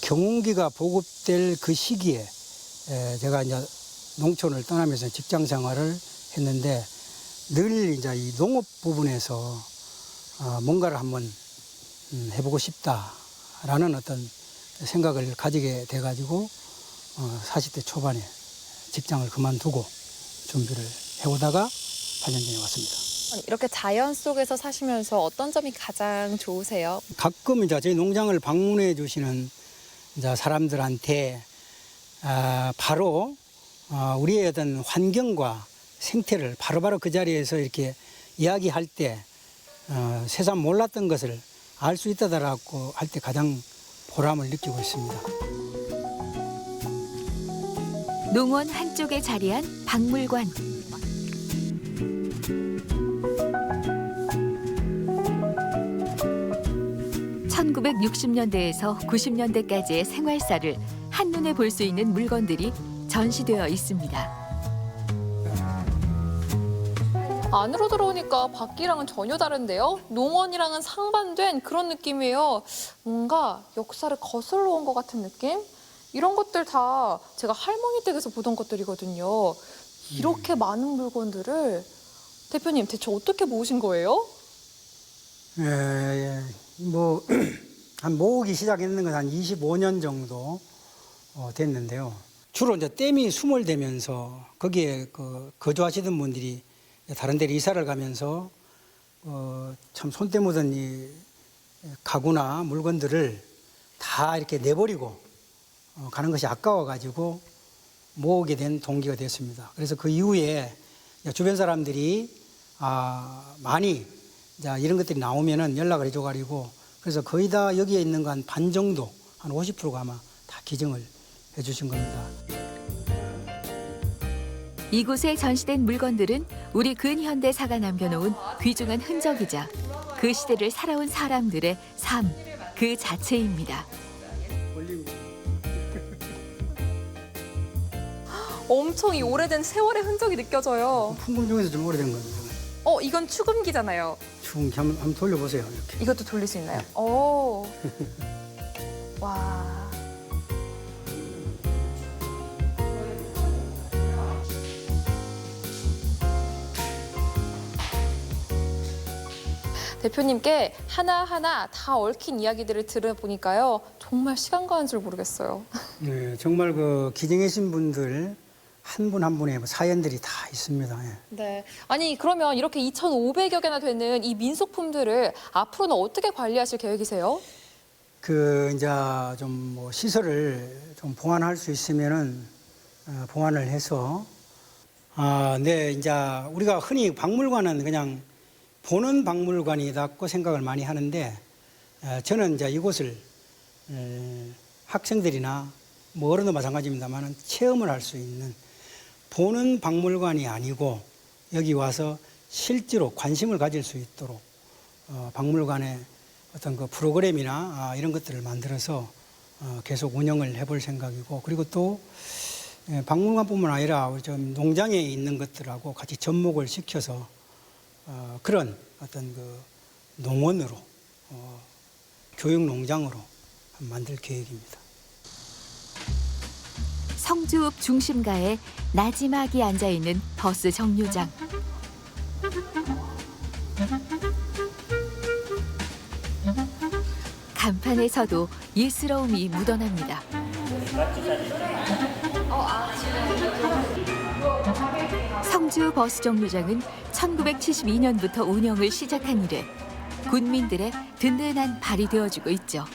경운기가 보급될 그 시기에 제가 이제 농촌을 떠나면서 직장 생활을 했는데 늘 이제 이 농업 부분에서 뭔가를 한번 해보고 싶다라는 어떤 생각을 가지게 돼가지고 40대 초반에 직장을 그만두고 준비를 해오다가 8년 전에 왔습니다. 이렇게 자연 속에서 사시면서 어떤 점이 가장 좋으세요? 가끔 이제 저희 농장을 방문해 주시는 이제 사람들한테 바로 우리의 어떤 환경과 생태를 바로바로 그 자리에서 이렇게 이야기할 때 세상 몰랐던 것을 알 수 있다라고 할 때 가장 보람을 느끼고 있습니다. 농원 한쪽에 자리한 박물관. (1960년대에서 90년대까지의) 생활사를 한눈에 볼 수 있는 물건들이 전시되어 있습니다. 안으로 들어오니까 밖이랑은 전혀 다른데요. 농원이랑은 상반된 그런 느낌이에요. 뭔가 역사를 거슬러 온 것 같은 느낌? 이런 것들 다 제가 할머니 댁에서 보던 것들이거든요. 이렇게 많은 물건들을 대표님 대체 어떻게 모으신 거예요? 뭐 한 모으기 시작했는 건 한 25년 정도 됐는데요. 주로 이제 댐이 수몰되면서 거기에 거주하시던 분들이 다른 데로 이사를 가면서 참 손때 묻은 이 가구나 물건들을 다 이렇게 내버리고 가는 것이 아까워가지고 모으게 된 동기가 됐습니다. 그래서 그 이후에 주변 사람들이 많이 이런 것들이 나오면은 연락을 해줘가지고 그래서 거의 다 여기에 있는 거 한 반 정도, 한 50%가 아마 다 기증을 해주신 겁니다. 이곳에 전시된 물건들은 우리 근현대사가 남겨놓은 귀중한 흔적이자 그 시대를 살아온 사람들의 삶 그 자체입니다. 엄청 이 오래된 세월의 흔적이 느껴져요. 품금 중에서 좀 오래된 겁니다. 이건 추금기잖아요. 중 한번 돌려보세요. 이렇게. 이것도 돌릴 수 있나요? 오. 와. 대표님께 하나하나 다 얽힌 이야기들을 들어보니까요. 정말 시간 가는 줄 모르겠어요. 네, 정말 그 기증해신 분들 한 분 한 분의 사연들이 다 있습니다. 예. 네. 아니 그러면 이렇게 2,500여 개나 되는 이 민속품들을 앞으로는 어떻게 관리하실 계획이세요? 이제 좀 뭐 시설을 좀 보완할 수 있으면은 보완을 해서 네, 이제 우리가 흔히 박물관은 그냥 보는 박물관이라고 생각을 많이 하는데 저는 이제 이곳을 학생들이나 뭐 어른도 마찬가지입니다만 체험을 할 수 있는 보는 박물관이 아니고 여기 와서 실제로 관심을 가질 수 있도록 박물관의 어떤 그 프로그램이나 이런 것들을 만들어서 계속 운영을 해볼 생각이고 그리고 또 박물관뿐만 아니라 좀 농장에 있는 것들하고 같이 접목을 시켜서 그런 어떤 그 농원으로 교육 농장으로 만들 계획입니다. 성주읍 중심가에 나지막이 앉아있는 버스 정류장. 간판에서도 예스러움이 묻어납니다. 성주 버스 정류장은 1972년부터 운영을 시작한 이래 군민들의 든든한 발이 되어주고 있죠.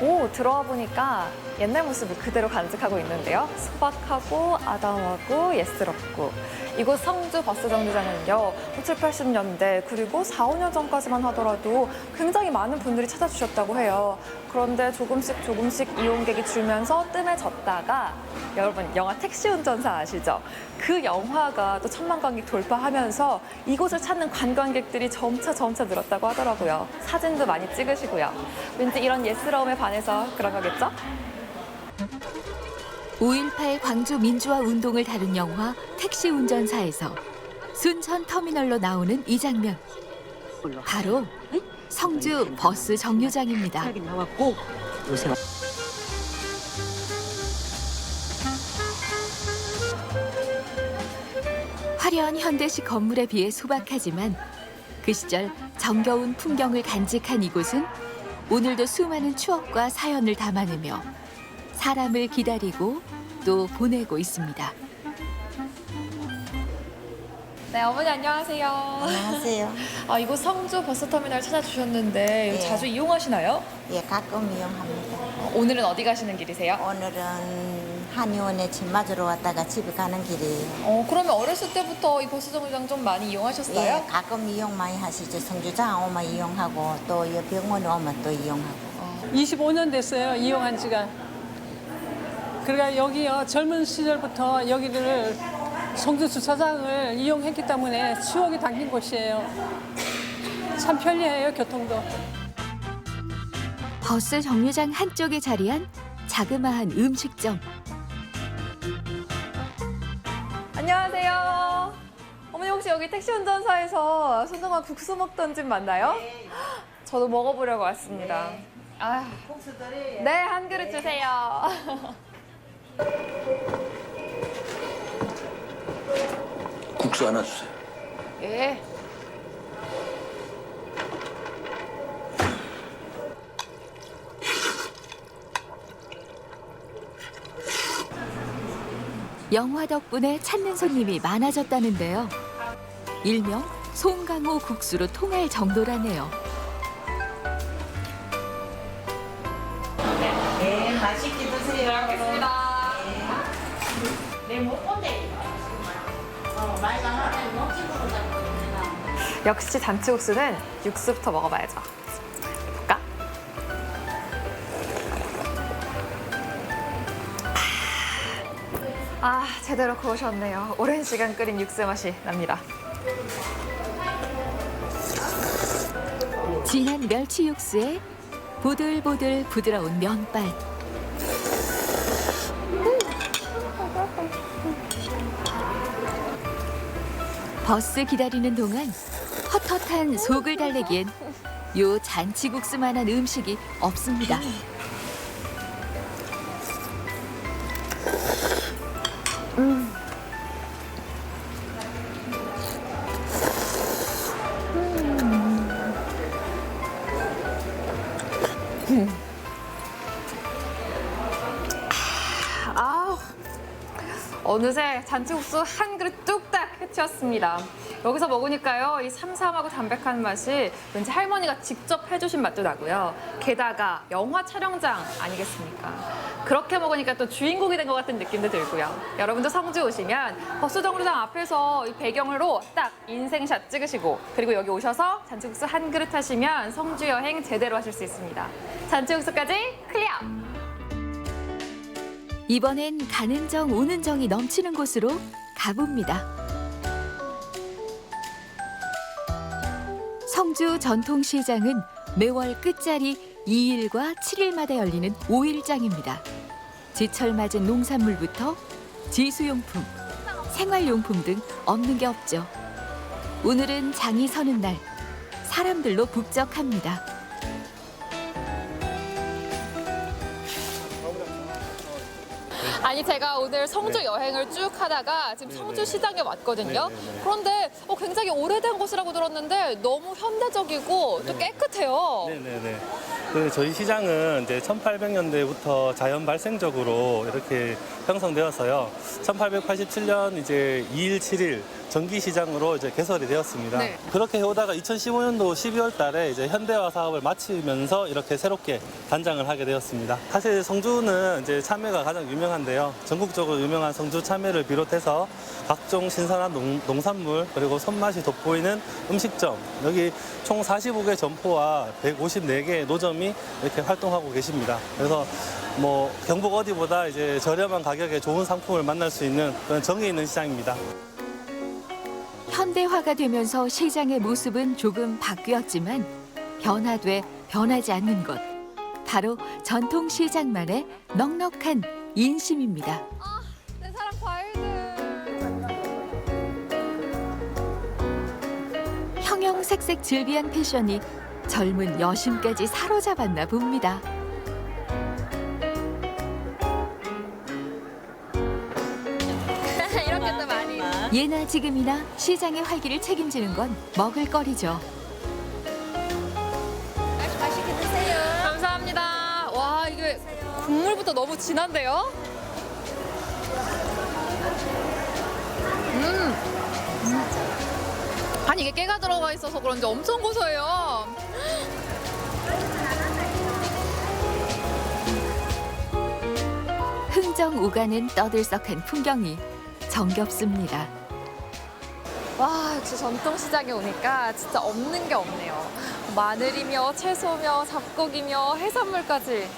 오, 들어와 보니까 옛날 모습을 그대로 간직하고 있는데요. 소박하고 아담하고 예스럽고 이곳 성주 버스 정류장은요, 7, 80년대 그리고 4, 5년 전까지만 하더라도 굉장히 많은 분들이 찾아주셨다고 해요. 그런데 조금씩 이용객이 줄면서 뜸해졌다가 여러분 영화 택시 운전사 아시죠? 그 영화가 또 1,000만 관객 돌파하면서 이곳을 찾는 관광객들이 점차 늘었다고 하더라고요. 사진도 많이 찍으시고요. 왠지 이런 예스러움에 반해서 그런 거겠죠? 5.18 광주 민주화 운동을 다룬 영화 택시 운전사에서 순천 터미널로 나오는 이 장면. 바로 성주 버스 정류장입니다. 나왔고 요새 화려한 현대식 건물에 비해 소박하지만 그 시절 정겨운 풍경을 간직한 이곳은 오늘도 수많은 추억과 사연을 담아내며 사람을 기다리고 또 보내고 있습니다. 네, 어머니 안녕하세요. 안녕하세요. 이곳 성주 버스터미널 찾아주셨는데 예. 자주 이용하시나요? 예, 가끔 이용합니다. 오늘은 어디 가시는 길이세요? 오늘은 한의원에 침 맞으러 왔다가 집에 가는 길이에요. 그러면 어렸을 때부터 이 버스 정류장 좀 많이 이용하셨어요? 예, 가끔 이용 많이 하시죠. 성주장 오면 이용하고 또 이 병원에 오면 또 이용하고. 25년 됐어요, 이용한 지가. 그러니까 여기요, 젊은 시절부터 여기를 성주 주차장을 이용했기 때문에 추억이 담긴 곳이에요. 참 편리해요, 교통도. 버스 정류장 한쪽에 자리한 자그마한 음식점. 안녕하세요. 어머니 혹시 여기 택시 운전사에서 소중한 국수 먹던 집 맞나요? 저도 먹어보려고 왔습니다. 네, 한 그릇 주세요. 국수 하나 주세요. 예. 영화 덕분에 찾는 손님이 많아졌다는데요. 일명 송강호 국수로 통할 정도라네요. 네, 맛있게 드세요. 알겠습니다. 역시 잔치국수는 육수부터 먹어봐야죠. 볼까? 제대로 구우셨네요. 오랜 시간 끓인 육수 맛이 납니다. 진한 멸치 육수에 보들보들 부드러운 면발. 버스 기다리는 동안 헛헛한 속을 달래기엔 요 잔치국수만한 음식이 없습니다. 어느새 잔치국수 한 그릇 뚝딱 해치웠습니다. 여기서 먹으니까요, 이 삼삼하고 담백한 맛이 왠지 할머니가 직접 해주신 맛도 나고요. 게다가 영화 촬영장 아니겠습니까? 그렇게 먹으니까 또 주인공이 된 것 같은 느낌도 들고요. 여러분도 성주 오시면 버스 정류장 앞에서 이 배경으로 딱 인생샷 찍으시고, 그리고 여기 오셔서 잔치국수 한 그릇 하시면 성주 여행 제대로 하실 수 있습니다. 잔치국수까지 클리어! 이번엔 가는 정 오는 정이 넘치는 곳으로 가봅니다. 성주 전통시장은 매월 끝자리 2일과 7일마다 열리는 5일장입니다. 제철 맞은 농산물부터 지수용품, 생활용품 등 없는 게 없죠. 오늘은 장이 서는 날, 사람들로 북적합니다. 아니 제가 오늘 성주 여행을 쭉 하다가 지금 성주 시장에 왔거든요. 그런데 굉장히 오래된 곳이라고 들었는데 너무 현대적이고 또 깨끗해요. 네네네. 저희 시장은 이제 1800년대부터 자연 발생적으로 이렇게 형성되어서요. 1887년 이제 2일 7일 정기 시장으로 이제 개설이 되었습니다. 네. 그렇게 해오다가 2015년도 12월 달에 이제 현대화 사업을 마치면서 이렇게 새롭게 단장을 하게 되었습니다. 사실 성주는 이제 참외가 가장 유명한데 성주인데요. 전국적으로 유명한 성주 참외를 비롯해서 각종 신선한 농산물 그리고 손맛이 돋보이는 음식점, 여기 총 45개 점포와 154개의 노점이 이렇게 활동하고 계십니다. 그래서 뭐 경북 어디보다 이제 저렴한 가격에 좋은 상품을 만날 수 있는 그런 정이 있는 시장입니다. 현대화가 되면서 시장의 모습은 조금 바뀌었지만 변화돼 변하지 않는 것. 바로 전통시장만의 넉넉한 인심입니다. 내 사랑 과일들. 형형색색 즐비한 패션이 젊은 여심까지 사로잡았나 봅니다. 이렇게 또 많이. 예나 지금이나 시장의 활기를 책임지는 건 먹을거리죠. 맛있게 드세요. 감사합니다. 와, 이게 국물부터 너무 진한데요? 아니, 이게 깨가 들어가 있어서 그런지 엄청 고소해요. 흥정 오가는 떠들썩한 풍경이 정겹습니다. 와, 역시 전통시장에 오니까 진짜 없는 게 없네요. 마늘이며 채소며 잡곡이며 해산물까지.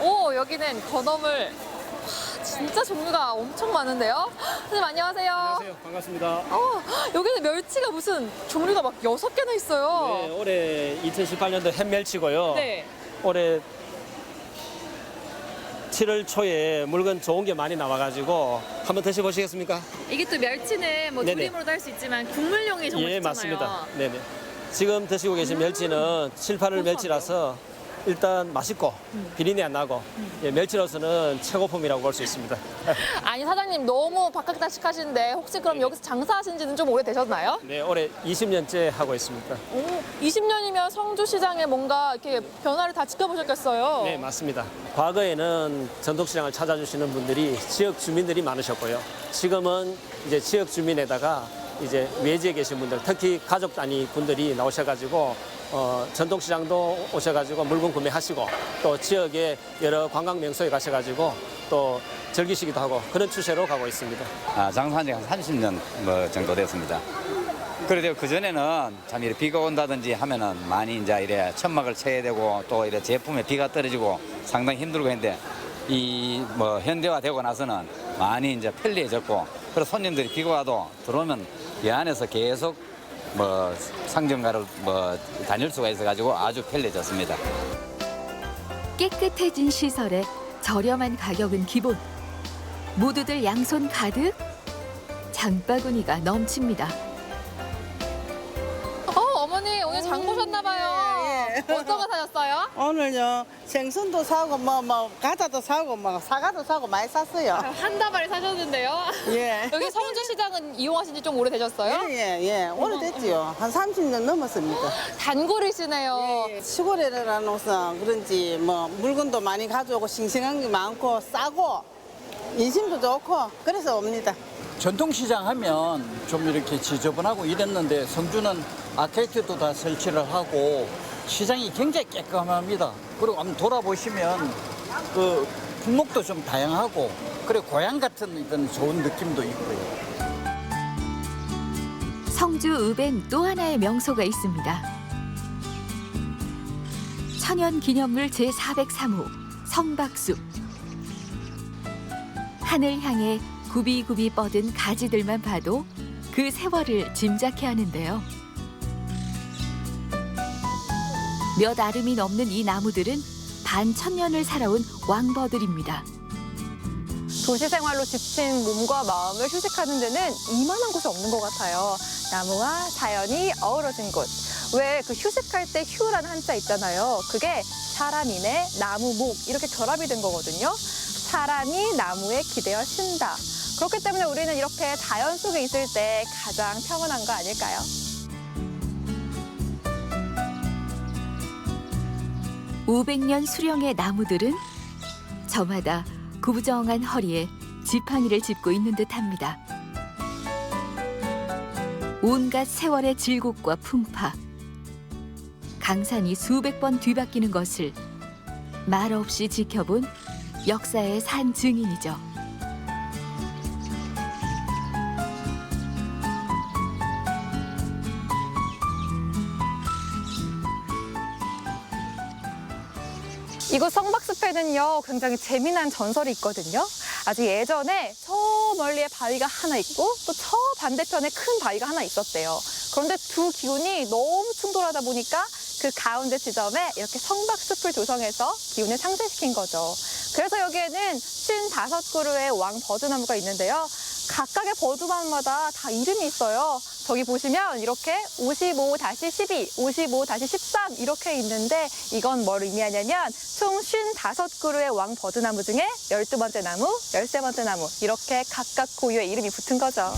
오, 여기는 건어물. 와, 진짜 종류가 엄청 많은데요? 선생님 안녕하세요. 안녕하세요. 반갑습니다. 여기는 멸치가 무슨 종류가 막 6개나 있어요. 네, 올해 2018년도 햇멸치고요. 네. 올해 7월 초에 물건 좋은 게 많이 나와가지고 한번 드셔보시겠습니까? 이게 또 멸치는 뭐 네네. 조림으로도 할 수 있지만 국물용이 정말 예, 좋잖아요. 맞습니다. 네네. 지금 드시고 계신 멸치는 7, 8월 멸치라서 일단 맛있고 비린내 안 나고 예, 멸치로서는 최고품이라고 볼 수 있습니다. 아니 사장님 너무 박학다식 하시는데 혹시 그럼 여기서 장사하신 지는 좀 오래되셨나요? 네, 올해 20년째 하고 있습니다. 오, 20년이면 성주시장에 뭔가 이렇게 변화를 다 지켜보셨겠어요? 네, 맞습니다. 과거에는 전통시장을 찾아주시는 분들이 지역 주민들이 많으셨고요. 지금은 이제 지역 주민에다가 이제 외지에 계신 분들, 특히 가족 단위 분들이 나오셔가지고 전통시장도 오셔가지고 물건 구매하시고 또 지역의 여러 관광 명소에 가셔가지고 또 즐기시기도 하고 그런 추세로 가고 있습니다. 장사한 지 한 30년 뭐 정도 됐습니다. 그래도 그전에는 참 이렇게 비가 온다든지 하면은 많이 이제 이래 천막을 쳐야 되고 또 이래 제품에 비가 떨어지고 상당히 힘들고 했는데 이 뭐 현대화되고 나서는 많이 이제 편리해졌고 그래서 손님들이 비가 와도 들어오면 이 안에서 계속 뭐 상점가를 뭐 다닐 수가 있어가지고 아주 편리해졌습니다. 깨끗해진 시설에 저렴한 가격은 기본. 모두들 양손 가득 장바구니가 넘칩니다. 어머니 오늘 장 보셨나봐요. 어떤 거 사셨어요? 오늘요 생선도 사고 뭐 과자도 사고 뭐 사과도 사고 많이 샀어요. 한 다발을 사셨는데요. 예. 여기 성주시장은 이용하신 지 좀 오래되셨어요? 예. 오래됐지요. 한 30년 넘었습니다. 단골이시네요. 시골에는 안 와서 그런지 뭐 물건도 많이 가져오고 싱싱한 게 많고 싸고 인심도 좋고 그래서 옵니다. 전통시장 하면 좀 이렇게 지저분하고 이랬는데 성주는 아케이트도 다 설치를 하고 시장이 굉장히 깨끗합니다. 그리고 한번 돌아보시면 그 품목도 좀 다양하고 그리고 고향 같은 이런 좋은 느낌도 있고요. 성주 읍엔 또 하나의 명소가 있습니다. 천연기념물 제403호 성박숲. 하늘 향해 굽이굽이 뻗은 가지들만 봐도 그 세월을 짐작케 하는데요. 몇 아름이 넘는 이 나무들은 반천년을 살아온 왕버들입니다. 도시 생활로 지친 몸과 마음을 휴식하는 데는 이만한 곳이 없는 것 같아요. 나무와 자연이 어우러진 곳. 왜 그 휴식할 때 휴라는 한자 있잖아요. 그게 사람이네, 나무, 목 이렇게 결합이 된 거거든요. 사람이 나무에 기대어 쉰다. 그렇기 때문에 우리는 이렇게 자연 속에 있을 때 가장 평온한 거 아닐까요? (500년) 수령의 나무들은 저마다 구부정한 허리에 지팡이를 짚고 있는 듯합니다. 온갖 세월의 질곡과 풍파, 강산이 수백 번 뒤바뀌는 것을 말없이 지켜본 역사의 산 증인이죠. 이곳 성박숲에는요, 굉장히 재미난 전설이 있거든요. 아주 예전에 저 멀리에 바위가 하나 있고 또 저 반대편에 큰 바위가 하나 있었대요. 그런데 두 기운이 너무 충돌하다 보니까 그 가운데 지점에 이렇게 성박숲을 조성해서 기운을 상쇄시킨 거죠. 그래서 여기에는 55그루의 왕 버드나무가 있는데요. 각각의 버드나무마다 다 이름이 있어요. 저기 보시면 이렇게 55-12, 55-13 이렇게 있는데 이건 뭘 의미하냐면 총 55그루의 왕 버드나무 중에 12번째 나무, 13번째 나무 이렇게 각각 고유의 이름이 붙은 거죠.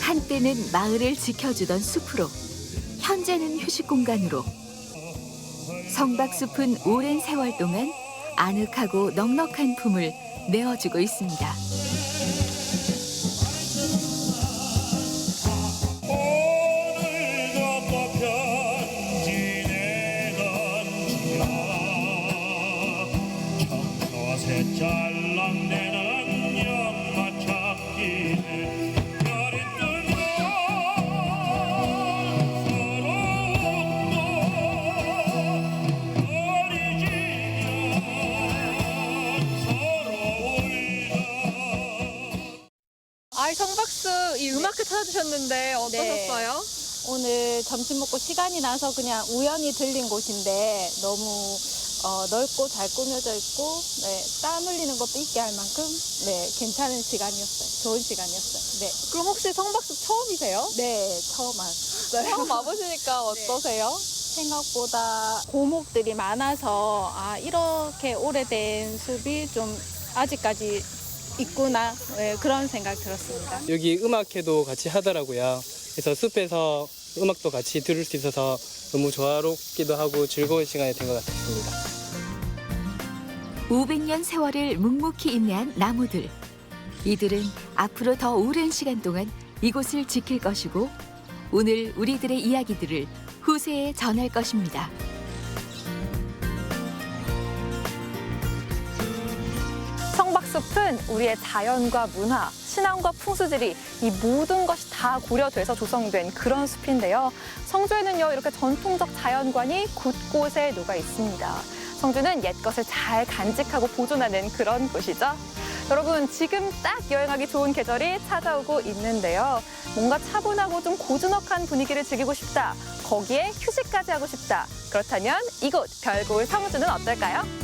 한때는 마을을 지켜주던 숲으로, 현재는 휴식 공간으로. 성박숲은 오랜 세월 동안 아늑하고 넉넉한 품을 내어주고 있습니다. 성박숲 이 음악회 찾아주셨는데 어떠셨어요? 네. 오늘 점심 먹고 시간이 나서 그냥 우연히 들린 곳인데 너무 넓고 잘 꾸며져 있고 땀 흘리는 것도 있게 할 만큼 괜찮은 시간이었어요. 좋은 시간이었어요. 네. 그럼 혹시 성박숲 처음이세요? 네, 처음 왔어요. 처음 와보시니까 어떠세요? 생각보다 고목들이 많아서 이렇게 오래된 숲이 좀 아직까지 있구나 그런 생각 들었습니다. 여기 음악회도 같이 하더라고요. 그래서 숲에서 음악도 같이 들을 수 있어서 너무 조화롭기도 하고 즐거운 시간이 된 것 같습니다. 500년 세월을 묵묵히 인내한 나무들. 이들은 앞으로 더 오랜 시간 동안 이곳을 지킬 것이고 오늘 우리들의 이야기들을 후세에 전할 것입니다. 성박숲은 우리의 자연과 문화, 신앙과 풍수지리 이 모든 것이 다 고려돼서 조성된 그런 숲인데요. 성주에는요 이렇게 전통적 자연관이 곳곳에 녹아 있습니다. 성주는 옛것을 잘 간직하고 보존하는 그런 곳이죠. 여러분 지금 딱 여행하기 좋은 계절이 찾아오고 있는데요. 뭔가 차분하고 좀 고즈넉한 분위기를 즐기고 싶다. 거기에 휴식까지 하고 싶다. 그렇다면 이곳 별고을 성주는 어떨까요?